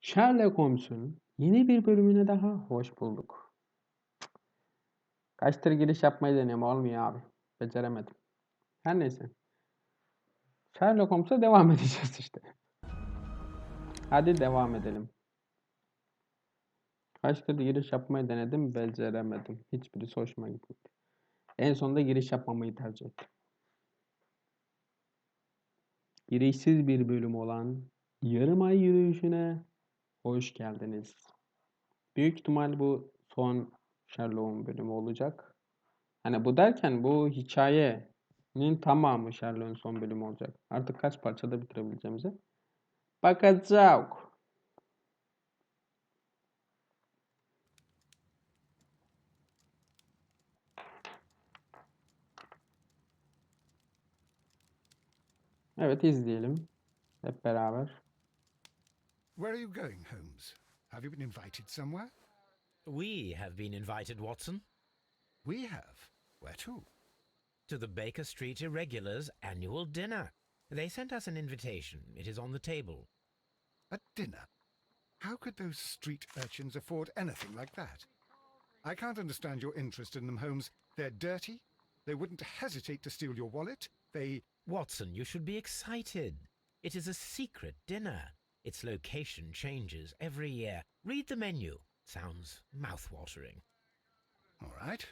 Sherlock Holmes'un yeni bir bölümüne daha hoş bulduk. Kaçtır giriş yapmayı deniyorum, olmuyor abi. Beceremedim. Her neyse. Sherlock Holmes'a devam edeceğiz işte. Hadi devam edelim. Kaçtır giriş yapmayı denedim, beceremedim. Hiçbirisi hoşuma gitmedi. En sonunda giriş yapmamayı tercih ettim. Girişsiz bir bölüm olan yarım ay yürüyüşüne hoş geldiniz. Büyük ihtimal bu son Sherlock'un bölümü olacak. Hani bu derken bu hikayenin tamamı Sherlock'un son bölümü olacak. Artık kaç parçada bitirebileceğimize bakacağız. Evet, izleyelim hep beraber. Where are you going, Holmes? Have you been invited somewhere? We have been invited, Watson, We have. Where to? to the Baker Street Irregulars' annual dinner. They sent us an invitation. It is on the table. A dinner? How could those street urchins afford anything like that? I can't understand your interest in them, Holmes. They're dirty. They wouldn't hesitate to steal your wallet. Watson, you should be excited. It is a secret dinner. Its location changes every year. Read the menu. Sounds mouth-watering. All right.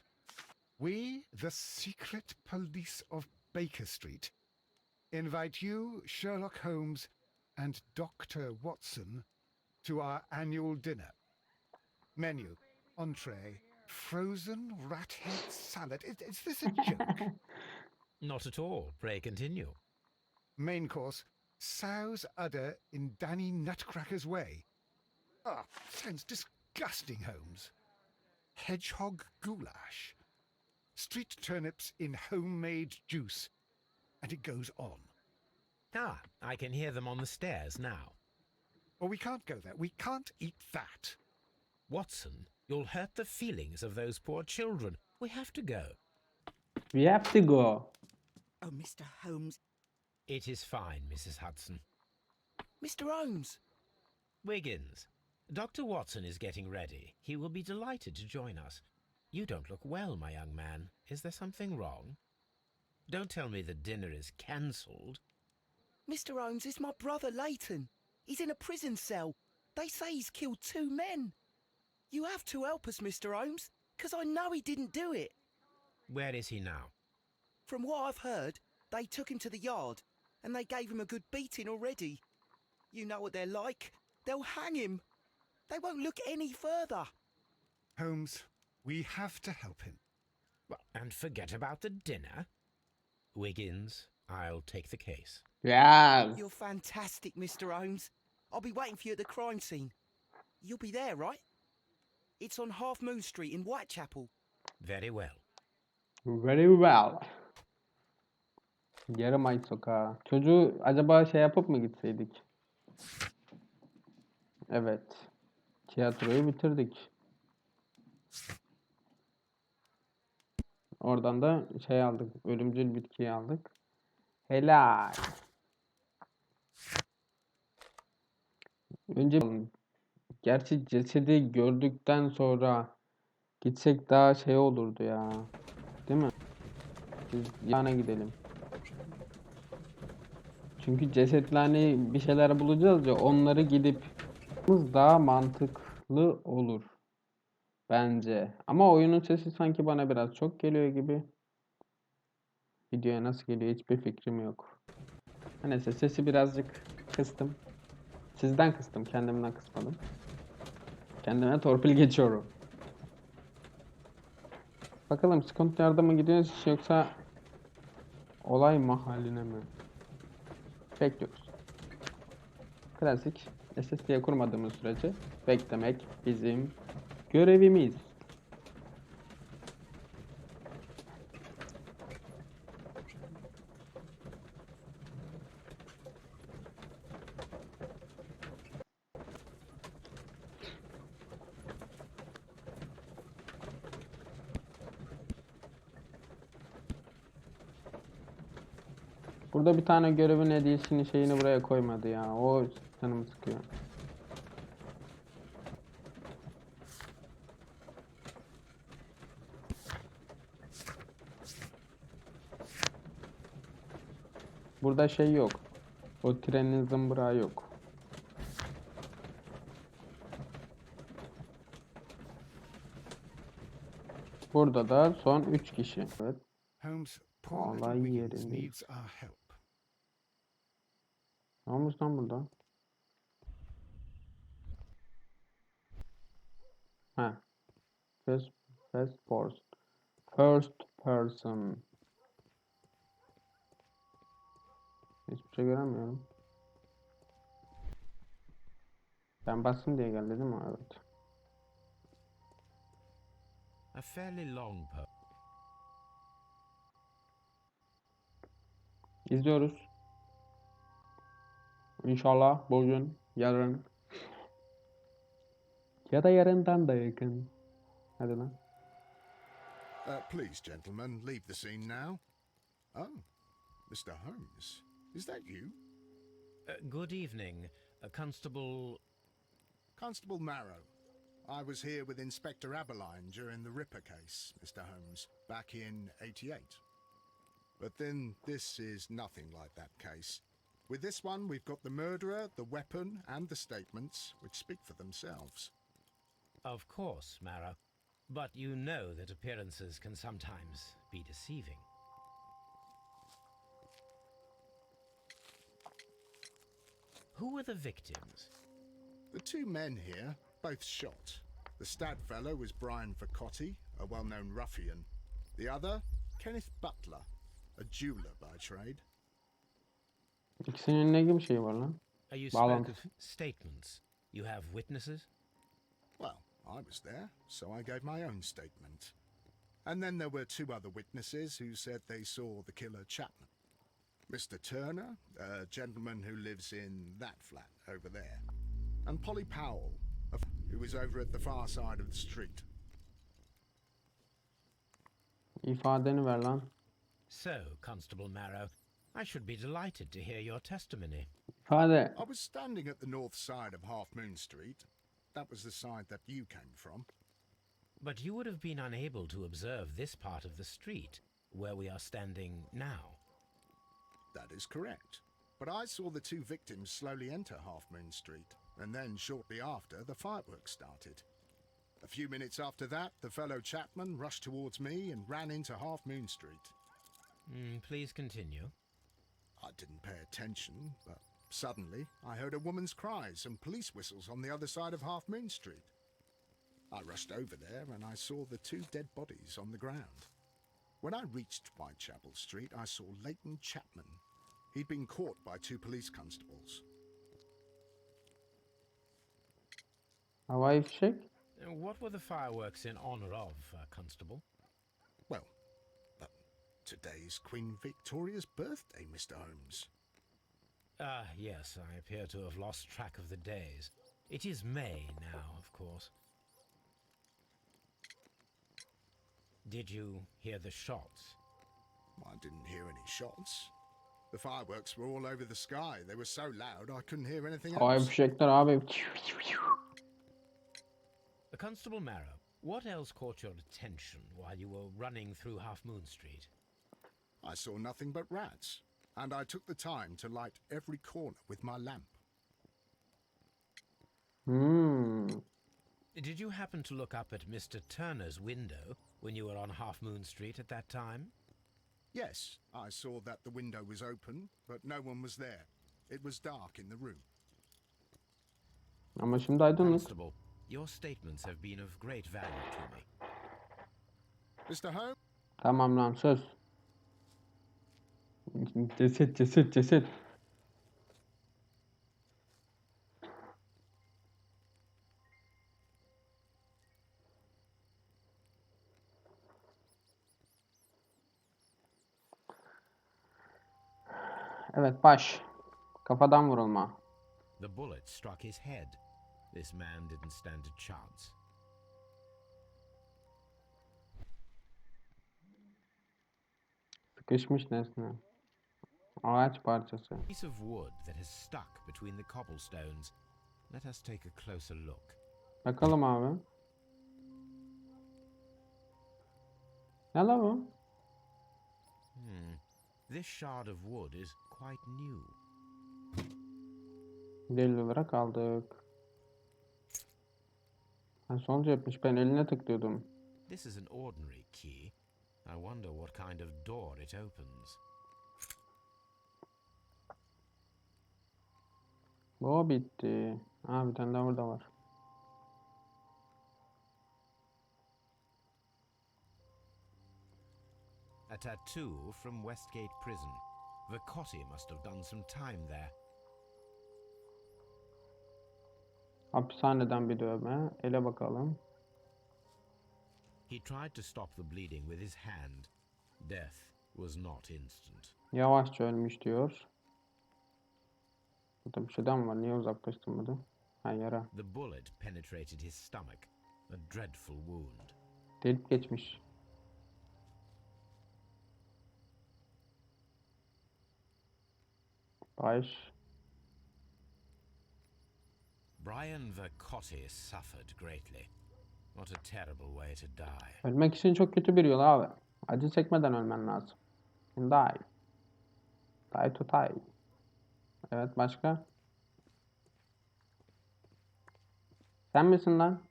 We, the secret police of Baker Street, invite you, Sherlock Holmes, and Dr. Watson to our annual dinner. Menu, entree, frozen rat head salad. Is this a joke? Not at all. Pray continue. Main course, sow's udder in Danny Nutcracker's way. Ah, sounds disgusting, Holmes. Hedgehog goulash. Street turnips in homemade juice. And it goes on. Ah, I can hear them on the stairs now. Well, we can't go there. We can't eat that. Watson, you'll hurt the feelings of those poor children. We have to go. We have to go. Oh, Mr. Holmes. It is fine, Mrs. Hudson. Mr. Holmes. Wiggins, Dr. Watson is getting ready. He will be delighted to join us. You don't look well, my young man. Is there something wrong? Don't tell me the dinner is cancelled. Mr. Holmes is my brother Leighton. He's in a prison cell. They say he's killed 2 men. You have to help us, Mr. Holmes, because I know he didn't do it. Where is he now? From what I've heard, they took him to the yard, and they gave him a good beating already. You know what they're like. They'll hang him. They won't look any further. Holmes, we have to help him. Well, and forget about the dinner? Wiggins, I'll take the case. Yes. You're fantastic, Mr. Holmes. I'll be waiting for you at the crime scene. You'll be there, right? It's on Half Moon Street in Whitechapel. Very well. Very well. Yarım ay sokağı. Çocuğu acaba şey yapıp mı gitseydik? Evet. Tiyatroyu bitirdik. Oradan da şey aldık. Ölümcül bitkiyi aldık. Helal. Önce gerçi cesedi gördükten sonra gitsek daha şey olurdu ya. Değil mi? Biz yana gidelim. Çünkü cesetle hani bir şeyler bulacağız ya, onları gidip daha mantıklı olur. Bence. Ama oyunun sesi sanki bana biraz çok geliyor gibi. Videoya nasıl geliyor hiçbir fikrim yok. Neyse, sesi birazcık kıstım. Sizden kıstım, kendimden kısmadım. Kendime torpil geçiyorum. Bakalım Scotland Yard'a mı gidiyoruz yoksa olay mahalline mi? Bekliyoruz. Klasik. SSD'ye kurmadığımız sürece beklemek bizim görevimiz. Burada bir tane görevin hediyesini şeyini buraya koymadı ya. O canımı sıkıyor. Burada şey yok. O trenin zımbırağı yok. Burada da son 3 kişi. Evet. Holmes, poor little Olay Wiggins yerindeyiz. needs our help. Ne olmuş lan burada? Ha. First, first person. First person. Hiçbir şey göremiyorum. Ben bastım diye geldi değil mi? Evet. A fairly long poem. İzliyoruz. İnşallah bugün, yarın ya da yarından da yakın. Hadi lan. Please, gentlemen, leave the scene now. Oh, Mr. Holmes, is that you? Good evening, Constable... Constable Marrow. I was here with Inspector Aberline during the Ripper case, Mr. Holmes, back in '88. But then this is nothing like that case. With this one, we've got the murderer, the weapon, and the statements, which speak for themselves. Of course, Marrow. But you know that appearances can sometimes be deceiving. Who were the victims? The two men here, both shot. The stab fellow was Brian Vercotti, a well-known ruffian. The other, Kenneth Butler, a jeweler by trade. İkisinin ne gibi şey var lan? You spoke of Bağlantısı. statements. You have witnesses? Well, I was there, so I gave my own statement. And then there were two other witnesses who said they saw the killer Chapman. Mr. Turner, a gentleman who lives in that flat over there. And Polly Powell, who was over at the far side of the street. İfadeni ver lan. So, Constable Marrow, I should be delighted to hear your testimony. İfade. I was standing at the north side of Half Moon Street. That was the side that you came from. But you would have been unable to observe this part of the street, where we are standing now. That is correct. But I saw the two victims slowly enter Half Moon Street, and then shortly after, the fireworks started. A few minutes after that, the fellow Chapman rushed towards me and ran into Half Moon Street. Please continue. I didn't pay attention, but suddenly I heard a woman's cries and police whistles on the other side of Half Moon Street. I rushed over there and I saw the two dead bodies on the ground. When I reached Whitechapel Street, I saw Leighton Chapman. He'd been caught by two police constables. Havai fişek. What were the fireworks in honor of, Constable? Well, today's Queen Victoria's birthday, Mr. Holmes. Yes, I appear to have lost track of the days. It is May now, of course. Did you hear the shots? I didn't hear any shots. The fireworks were all over the sky. They were so loud I couldn't hear anything Havai else. fişekler abi. Constable Marrow, what else caught your attention while you were running through Half Moon Street? I saw nothing but rats, and I took the time to light every corner with my lamp. Did you happen to look up at Mr. Turner's window when you were on Half Moon Street at that time? Yes, I saw that the window was open, but no one was there. It was dark in the room. Ama şimdi aydınlık. Constable, your statements have been of great value to me. Mr. Holmes? Tamam lan söz. Ceset ceset ceset. Evet baş. Kafadan vurulma. The bullet struck his head. This man didn't stand a chance. Sıkışmış nesne. Ağaç parçası. A piece of wood that has stuck between the cobblestones. Let us take a closer look. Bakalım abi. Ne la bu? This shard of wood is quite new. Delil olarak aldık. Ha, sol cepmiş. Ben eline tıklıyordum. This is an ordinary key. I wonder what kind of door it opens. Bu bitti. Ha, bir tane daha burada var. A tattoo from Westgate Prison. Vicotti must have done some time there. Hapishaneden bir dövme. Ele bakalım. He tried to stop the bleeding with his hand. Death was not instant. Yavaşça ölmüş diyor. Burada bir şeyden var. Niye uzaklaştırmadım? Ha, yara. The bullet penetrated his stomach. A dreadful wound. Delip geçmiş. Baş. Brian Vicotti suffered greatly. What a terrible way to die. Ölmek için çok kötü bir yol abi. Acı çekmeden ölmen lazım. Die. Die to die. Evet, başka? Sen misin lan?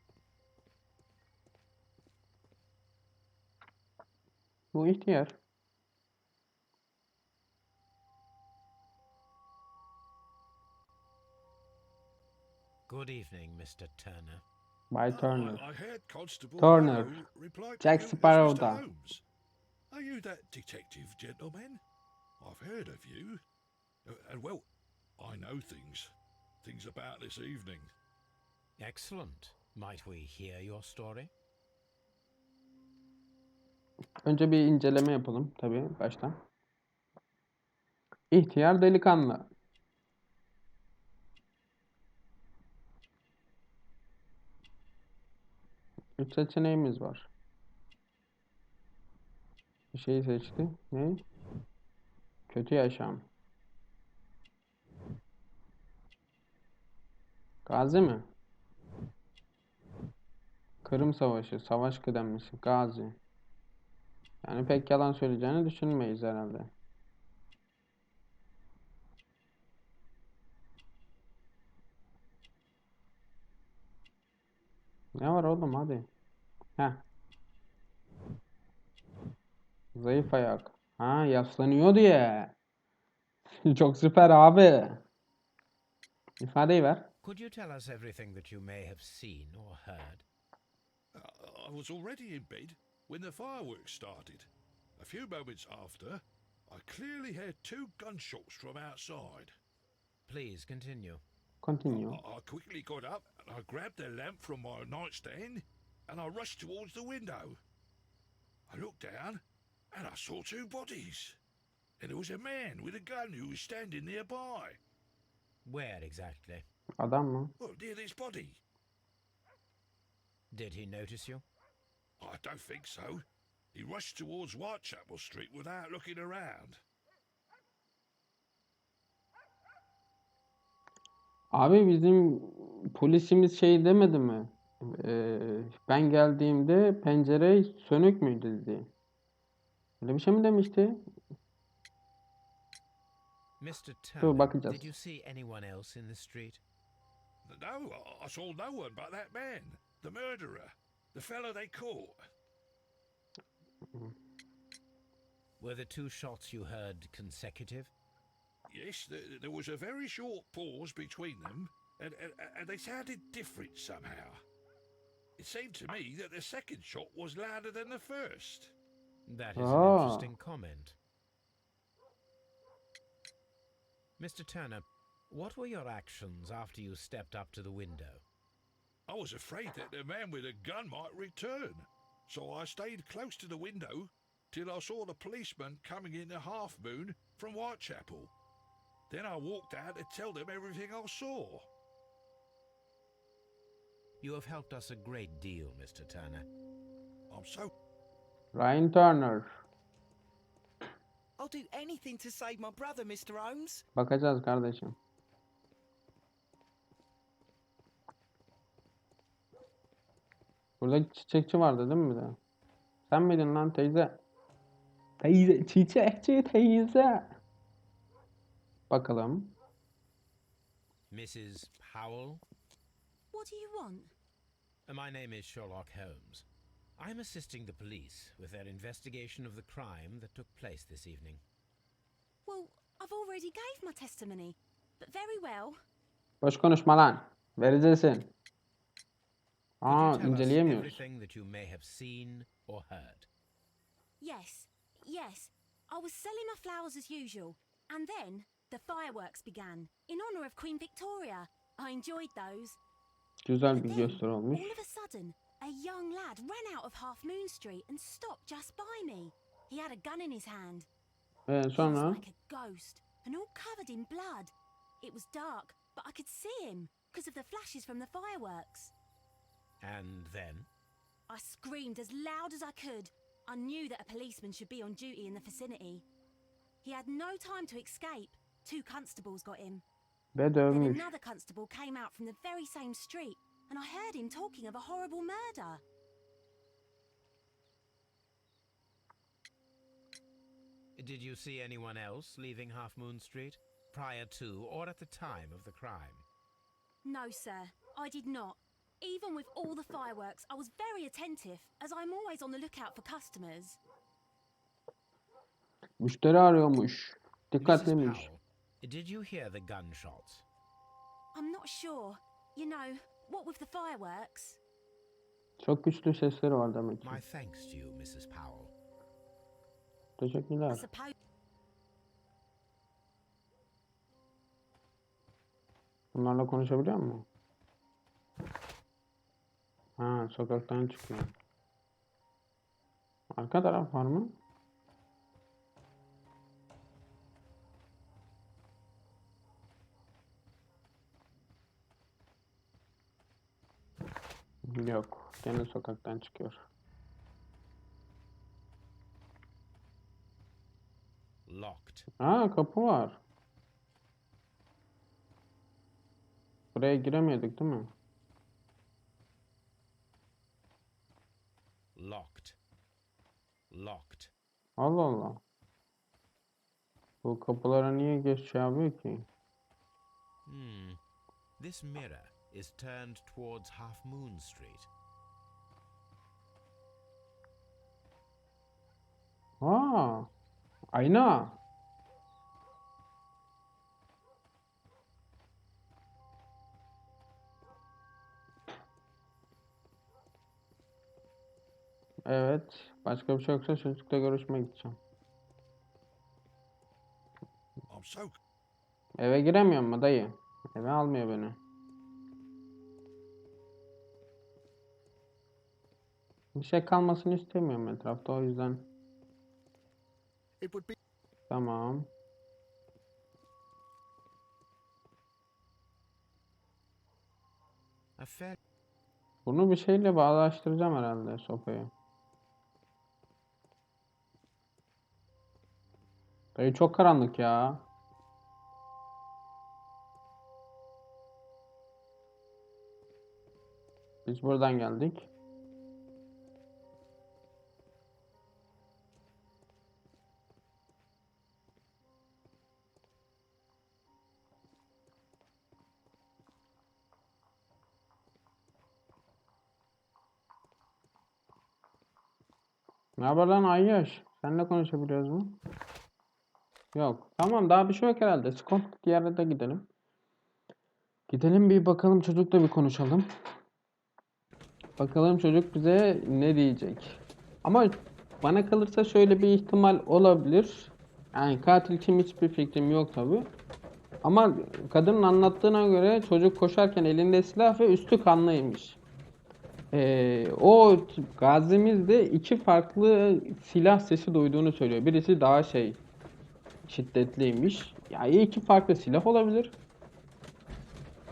Bu ihtiyar. Good evening, Mr. Turner. Bay Turner. I heard Constable Turner. Barrow reply to Jack you as Sparrow Mr. da. Holmes. Are you that detective gentleman? I've heard of you. And well, I know things about this evening. Excellent. Might we hear your story? Önce bir inceleme yapalım tabii baştan. İhtiyar delikanlı. Üç seçeneğimiz var. Bir şeyi seçti. Ne? Kötü yaşam. Gazi mi? Kırım Savaşı, savaş kıdemlisi, gazi. Yani pek yalan söyleyeceğini düşünmeyiz herhalde. Ne var oğlum, hadi. Heh. Zayıf ayak. Ha, yaslanıyor diye. Çok süper abi. İfadeyi ver. Could you tell us everything that you may have seen or heard? I was already in bed when the fireworks started. A few moments after, I clearly heard two gunshots from outside. Please continue. Continue. I quickly got up and I grabbed the lamp from my nightstand and I rushed towards the window. I looked down and I saw two bodies. And there was a man with a gun who was standing nearby. Where exactly? Adam mı? Well, near this body. Did he notice you? I don't think so. He rushed towards Whitechapel Street without looking around. Abi bizim polisimiz şey demedi mi? Ben geldiğimde pencere sönük müydü dedi. Öyle bir şey mi demişti? Mr. Dur, Turner, bakacağız. did you see anyone else in the street? No, I saw no one but that man, the murderer, the fellow they caught. Were the two shots you heard consecutive? Yes, there was a very short pause between them, and they sounded different somehow. It seemed to me that the second shot was louder than the first. That is an Ah. interesting comment. Mr. Turner, what were your actions after you stepped up to the window? I was afraid that the man with a gun might return, so I stayed close to the window till I saw the policeman coming in the half moon from Whitechapel. Then I walked out to tell them everything I saw. You have helped us a great deal, Mr. Turner. I'm so Ryan Turner. I'll do anything to save my brother, Mr. Holmes. Bakacağız kardeşim. Burada çiçekçi vardı değil mi bir de? Sen miydin lan teyze? Teyze, çiçekçi teyze. Bakalım. Mrs. Powell? What do you want? My name is Sherlock Holmes. I'm assisting the police with their investigation of the crime that took place this evening. Well, I've already gave my testimony, but very well. Boş konuşma lan. Vereceksin. Could you Aa, tell us inceleyemiyoruz. everything that you may have seen or heard? Yes, yes. I was selling my flowers as usual, and then the fireworks began in honor of Queen Victoria. I enjoyed those. Güzel But bir then, gösteri olmuş. all of a sudden, a young lad ran out of Half Moon Street and stopped just by me. He had a gun in his hand. He was Sonra like a ghost and all covered in blood. It was dark, but I could see him because of the flashes from the fireworks. And then? I screamed as loud as I could. I knew that a policeman should be on duty in the vicinity. He had no time to escape. 2 constables got him. ve Then dövmüş. another constable came out from the very same street, and I heard him talking of a horrible murder. Did you see anyone else leaving Half Moon Street prior to or at the time of the crime? No, sir, I did not. Even with all the fireworks, I was very attentive, as I'm always on the lookout for customers. Müşteri arıyormuş. Mrs. Dikkatliymiş. Powell, did you hear the gunshots? I'm not sure. You know, what with the fireworks? Çok güçlü sesleri var demek ki. My thanks to you, Mrs. Powell. I Teşekkürler. suppose Bunlarla konuşabiliyor mu? Ha, sokaktan çıkıyor. Arka taraf var mı? Yok. Gene sokaktan çıkıyor. Locked. Ha, kapı var. Buraya giremiyorduk değil mi? Locked. Locked. Allah Allah. Bu kapılara niye geç şey yapıyor ki? This mirror is turned towards Half Moon Street. Aa, ayna. Evet. Başka bir şey yoksa çocukla görüşmeye gideceğim. I'm so Eve giremiyorum mu dayı? Eve almıyor beni. Bir şey kalmasını istemiyorum etrafta, o yüzden. It would be Tamam. A fair Bunu bir şeyle bağdaştıracağım herhalde, sopayı. Dayı çok karanlık ya. Biz buradan geldik. Ne haber lan Ayyaş? Seninle konuşabiliyoruz mu? Yok. Tamam, daha bir şey yok herhalde. Scott diğer de gidelim. Gidelim bir bakalım, çocukla bir konuşalım. Bakalım çocuk bize ne diyecek. Ama bana kalırsa şöyle bir ihtimal olabilir. Yani katil kim, hiçbir fikrim yok tabi. Ama kadının anlattığına göre çocuk koşarken elinde silah ve üstü kanlıymış. O gazimiz de 2 farklı silah sesi duyduğunu söylüyor. Birisi daha şiddetliymiş. Yani 2 farklı silah olabilir.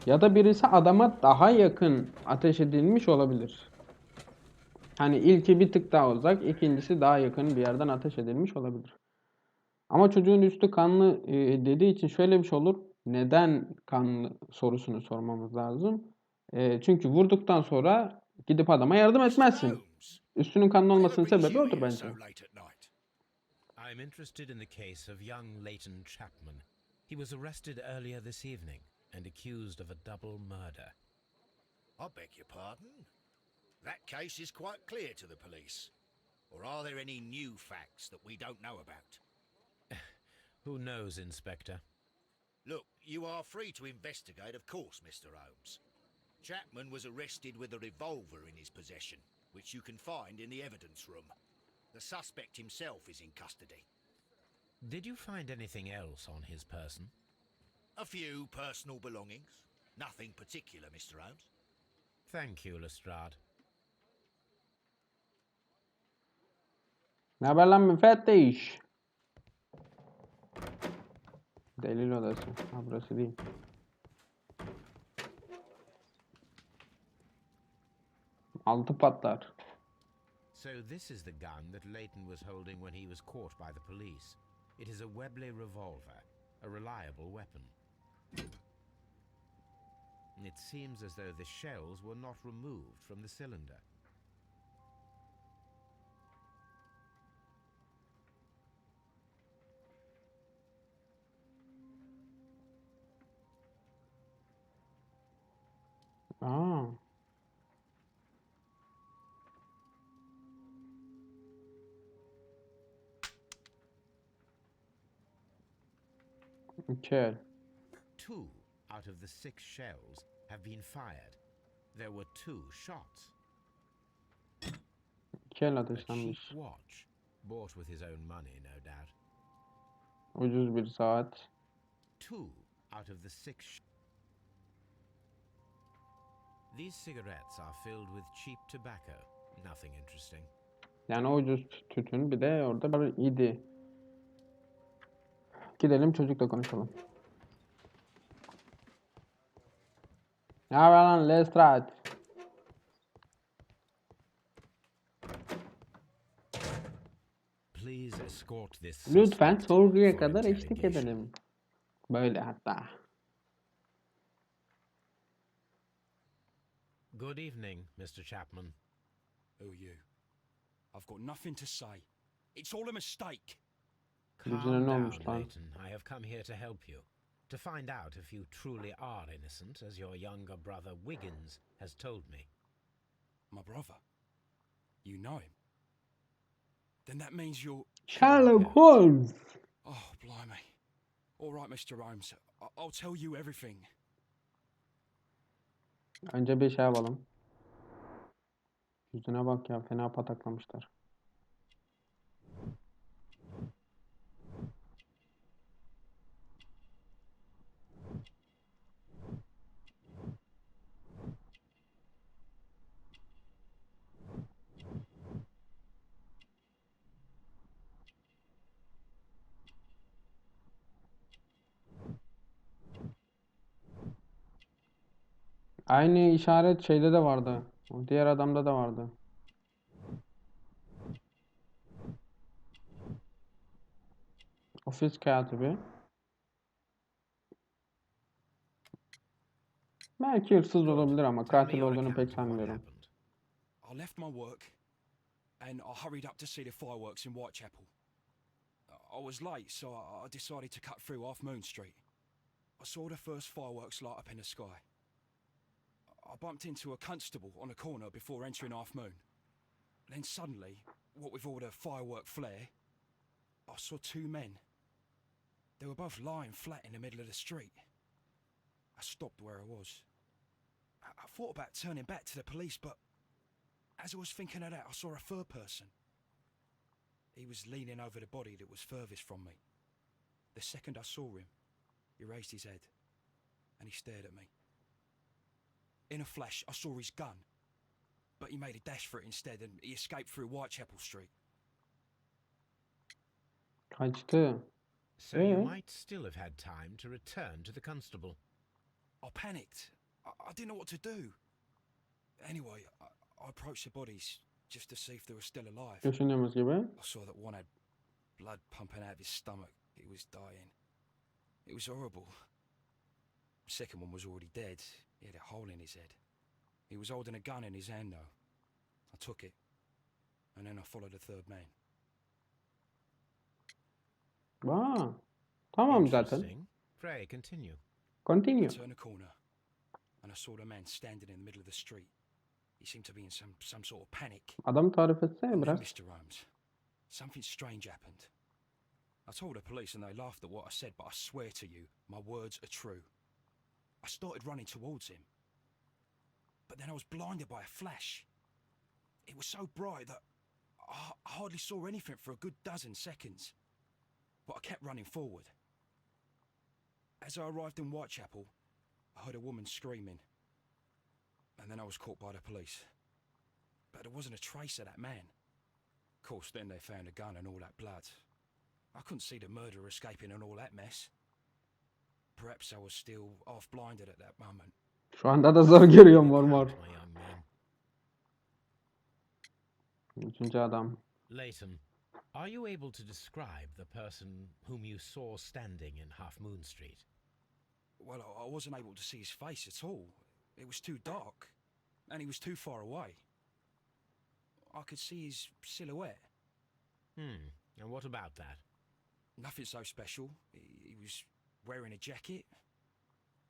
Ya da birisi adama daha yakın ateş edilmiş olabilir. Hani ilki bir tık daha uzak, ikincisi daha yakın bir yerden ateş edilmiş olabilir. Ama çocuğun üstü kanlı dediği için şöyle bir şey olur. Neden kanlı sorusunu sormamız lazım. Çünkü vurduktan sonra gidip adama yardım etmezsin. Holmes. Üstünün kanlı What olmasının brings sebebi you odur here bence. so late at night? I'm interested in the case of young Leighton Chapman. He was arrested earlier this evening and accused of a double murder. I beg your pardon? That case is quite clear to the police. Or are there any new facts that we don't know about? Who knows, Inspector? Look, you are free to investigate, of course, Mr. Holmes. Chapman was arrested with a revolver in his possession, which you can find in the evidence room. The suspect himself is in custody. Did you find anything else on his person? A few personal belongings. Nothing particular, Mr. Holmes. Thank you, Lestrade. Ne haber lan müfettiş? Delil odası. Ha burası değil. Altı patlar. So this is the gun that Leighton was holding when he was caught by the police. It is a Webley revolver, a reliable weapon. It seems as though the shells were not removed from the cylinder. Aa. Kel. 2 out of the 6 shells have been fired. There were 2 shots. Kel A cheap ateşlenmiş. watch, bought with his own money, no doubt. Ucuz bir saat. 2 out of the 6. These cigarettes are filled with cheap tobacco. Nothing interesting. Yani ucuz tütün bir de orada bir idi. Gidelim çocukla konuşalım. Ne haber lan Lestrade? Please escort this Lütfen suspect sorguya for kadar eşlik interrogation. edelim. Böyle hatta. Good evening, Mr. Chapman. Who are you? I've got nothing to say. It's all a mistake. Yüzüne Calm ne down, olmuş lan? Leighton. I have come here to help you. To find out if you truly are innocent, as your younger brother Wiggins has told me. My brother? You know him? Then that means you're... Sherlock Holmes. Oh, blimey. All right, Mr. Holmes. I'll tell you everything. Önce bir şey yapalım. Yüzüne bak ya, fena pataklamışlar. Aynı işaret şeyde de vardı. O diğer adamda da vardı. Ofis katibi. Belki hırsız Good. olabilir ama Tell me katil your olduğunu account pek of what sanmıyorum. happened. I left my work and I hurried up to see the fireworks in Whitechapel. I was late, so I decided to cut through Half Moon Street. I saw the first fireworks light up in the sky. I bumped into a constable on a corner before entering Half Moon. Then suddenly, what with all the firework flare, I saw 2 men. They were both lying flat in the middle of the street. I stopped where I was. I thought about turning back to the police, but as I was thinking of that, I saw a third person. He was leaning over the body that was furthest from me. The second I saw him, he raised his head and he stared at me. In a flash, I saw his gun, but he made a dash for it instead and he escaped through Whitechapel Street. Kaçtı. So you Yeah. might still have had time to return to the constable. I panicked. I didn't know what to do. Anyway, I approached the bodies just to see if they were still alive. Düşündüğümüz gibi. I saw that one had blood pumping out of his stomach. He was dying. It was horrible. The second one was already dead. He had a hole in his head. He was holding a gun in his hand though. I took it. And then I followed the third man. Aa, tamam zaten. Interesting. Pray, continue. I Continue. turned a corner, and I saw the man standing in the middle of the street. He seemed to be in some sort of panic. Adamı tarif I etsene knew, biraz. Mr. Holmes, something strange happened. I told the police and they laughed at what I said, but I swear to you, my words are true. I started running towards him, but then I was blinded by a flash. It was so bright that I hardly saw anything for a good dozen seconds, but I kept running forward. As I arrived in Whitechapel, I heard a woman screaming, and then I was caught by the police. But there wasn't a trace of that man. Of course, then they found a gun and all that blood. I couldn't see the murderer escaping and all that mess. Perhaps I was still half-blinded at that moment. Şu anda da zor görüyorum mor mor. My young man. Üçüncü adam. Leighton, are you able to describe the person whom you saw standing in Half Moon Street? Well, I wasn't able to see his face at all. It was too dark, and he was too far away. I could see his silhouette. And what about that? Nothing so special. He was wearing a jacket.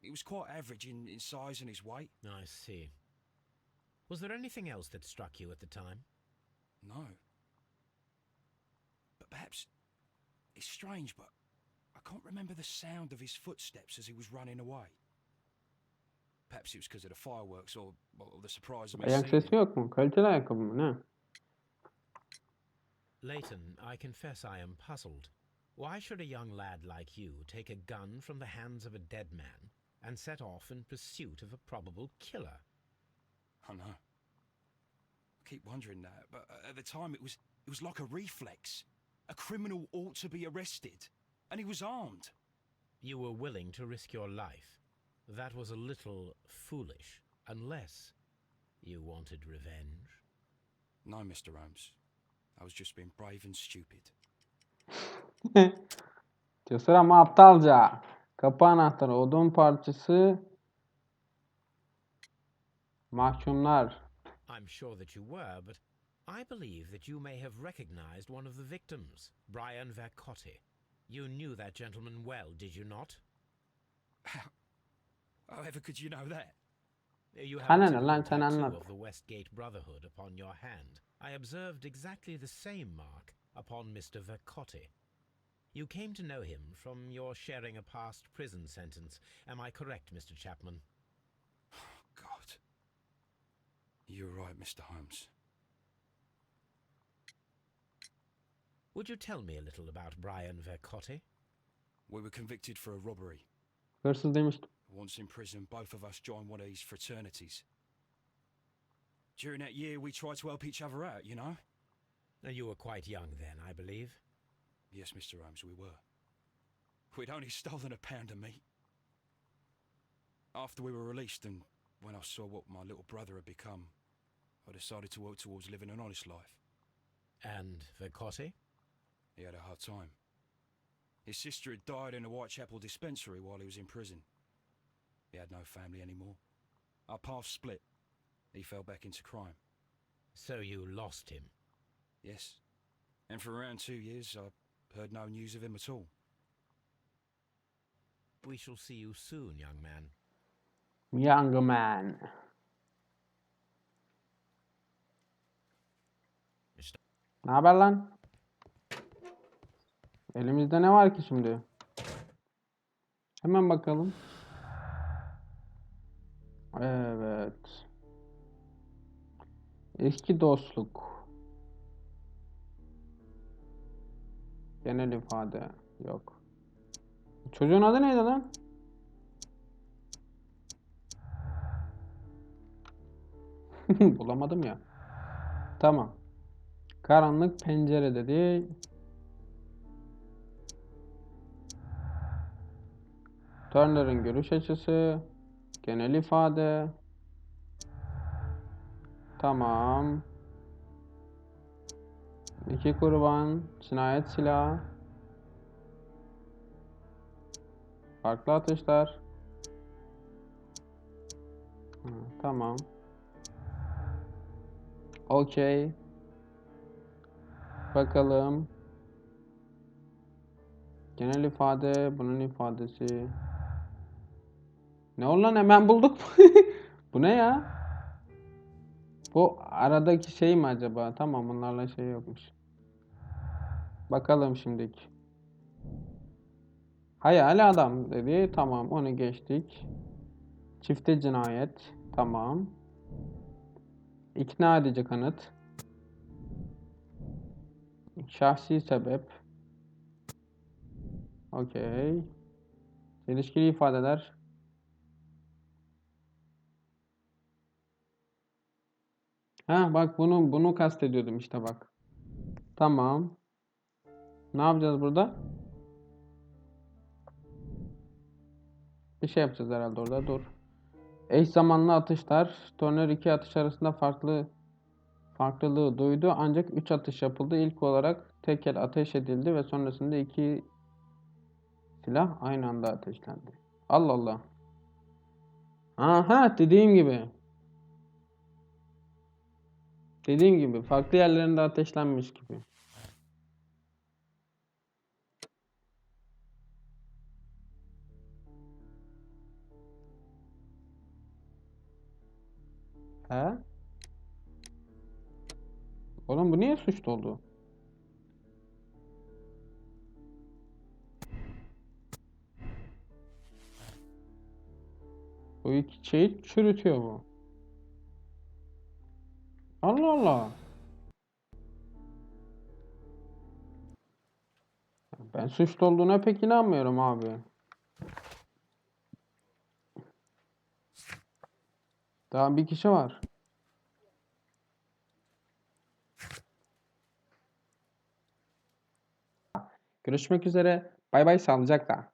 He was quite average in size and his weight. I see. Was there anything else that struck you at the time? No. But perhaps it's strange, but I can't remember the sound of his footsteps as he was running away. Perhaps it was because of the fireworks or the surprise of me Ayak seeing sesi him. yok mu? Kaliteli ayakkabı mı ne? Leighton, I confess I am puzzled. Why should a young lad like you take a gun from the hands of a dead man and set off in pursuit of a probable killer? I know. I keep wondering that, but at the time it was like a reflex. A criminal ought to be arrested, and he was armed. You were willing to risk your life. That was a little foolish, unless you wanted revenge. No, Mr. Holmes. I was just being brave and stupid. Cesur ama aptalca. Kapı anahtarı, odun parçası, mahkumlar. I'm sure that you were, but I believe that you may have recognized one of the victims, Brian Vercotti. You knew that gentleman well, did you not? However could you know that? You have Sana a ne lan, typical sen tattoo anlat. of the Westgate Brotherhood upon your hand. I observed exactly the same mark upon Mr. Vercotti. You came to know him from your sharing a past prison sentence. Am I correct, Mr. Chapman? God. You're right, Mr. Holmes. Would you tell me a little about Brian Vercotti? We were convicted for a robbery. Hırsız demiştim. Once in prison, both of us joined one of these fraternities. During that year, we tried to help each other out, you know? You were quite young then, I believe. Yes, Mr. Holmes, we were. We'd only stolen a pound of meat. After we were released and when I saw what my little brother had become, I decided to work towards living an honest life. And Vercotti? He had a hard time. His sister had died in a Whitechapel dispensary while he was in prison. He had no family anymore. Our paths split. He fell back into crime. So you lost him? Yes. And for around 2 years, I heard no news of him at all. We shall see you soon, young man. Young man. Ne haber lan? Elimizde ne var ki şimdi? Hemen bakalım. Evet. Eski dostluk. Genel ifade. Yok. Çocuğun adı neydi lan? Bulamadım ya. Tamam. Karanlık pencere dedi. Turner'ın görüş açısı. Genel ifade. Tamam. İki kurban. Cinayet silahı. Farklı atışlar. Tamam. Okey. Bakalım. Genel ifade, bunun ifadesi. Ne oldu lan, hemen bulduk. Bu ne ya? Bu aradaki şey mi acaba? Tamam, bunlarla şey yokmuş. Bakalım şimdiki. Hayali adam dedi. Tamam, onu geçtik. Çifte cinayet. Tamam. İkna edici kanıt. Şahsi sebep. Okey. Çelişkili ifadeler. Ha bak, bunu kastediyordum işte bak. Tamam. Ne yapacağız burada? Bir şey yapacağız herhalde orada. Dur. Eş zamanlı atışlar. Tornör iki atış arasında farklılığı duydu. Ancak 3 atış yapıldı. İlk olarak tek el ateş edildi ve sonrasında iki silah aynı anda ateşlendi. Allah Allah. Aha, dediğim gibi. Dediğim gibi farklı yerlerinde ateşlenmiş gibi. He? Oğlum bu niye suçlu oldu? Bu iki şeyi çürütüyor bu. Allah Allah. Ben suçlu olduğuna pek inanmıyorum abi. Daha bir kişi var. Görüşmek üzere. Bay bay, sağlıcakla.